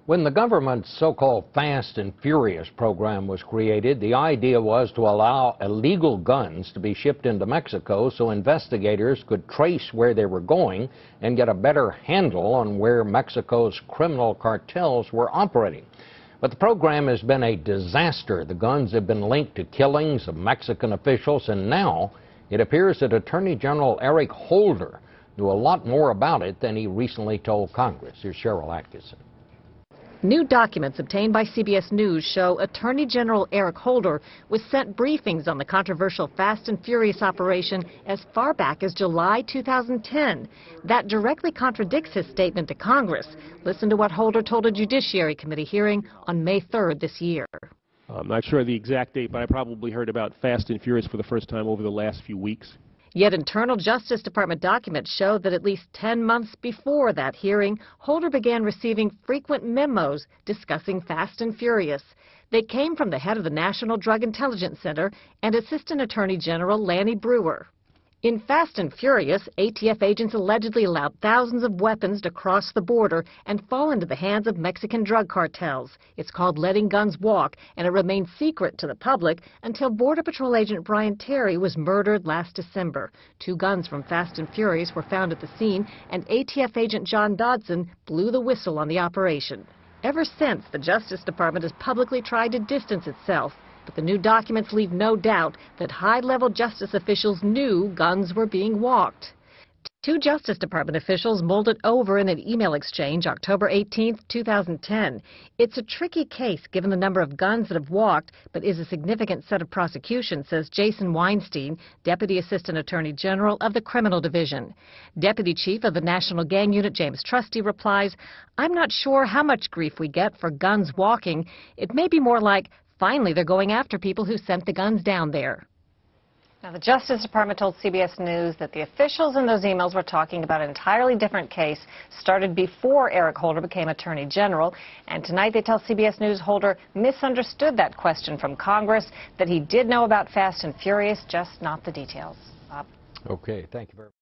When the government's so-called Fast and Furious program was created, the idea was to allow illegal guns to be shipped into Mexico so investigators could trace where they were going and get a better handle on where Mexico's criminal cartels were operating. But the program has been a disaster. The guns have been linked to killings of Mexican officials, and now it appears that Attorney General Eric Holder knew a lot more about it than he recently told Congress. Here's Cheryl Atkinson. New documents obtained by CBS News show Attorney General Eric Holder was sent briefings on the controversial Fast and Furious operation as far back as July 2010. That directly contradicts his statement to Congress. Listen to what Holder told a Judiciary Committee hearing on May 3rd this year. I'm not sure the exact date, but I probably heard about Fast and Furious for the first time over the last few weeks. Yet internal Justice Department documents show that at least 10 months before that hearing, Holder began receiving frequent memos discussing Fast and Furious. They came from the head of the National Drug Intelligence Center and Assistant Attorney General Lanny Breuer. In Fast and Furious, ATF agents allegedly allowed thousands of weapons to cross the border and fall into the hands of Mexican drug cartels. It's called letting guns walk, and it remained secret to the public until Border Patrol agent Brian Terry was murdered last December. 2 guns from Fast and Furious were found at the scene, and ATF agent John Dodson blew the whistle on the operation. Ever since, the Justice Department has publicly tried to distance itself. But the new documents leave no doubt that high-level justice officials knew guns were being walked. 2 Justice Department officials mulled it over in an email exchange October 18, 2010. It's a tricky case given the number of guns that have walked, but is a significant set of prosecution, says Jason Weinstein, Deputy Assistant Attorney General of the Criminal Division. Deputy Chief of the National Gang Unit, James Trusty, replies, "I'm not sure how much grief we get for guns walking. It may be more like, finally, they're going after people who sent the guns down there." Now, the Justice Department told CBS News that the officials in those emails were talking about an entirely different case started before Eric Holder became Attorney General. And tonight they tell CBS News Holder misunderstood that question from Congress, that he did know about Fast and Furious, just not the details. Okay, thank you very much.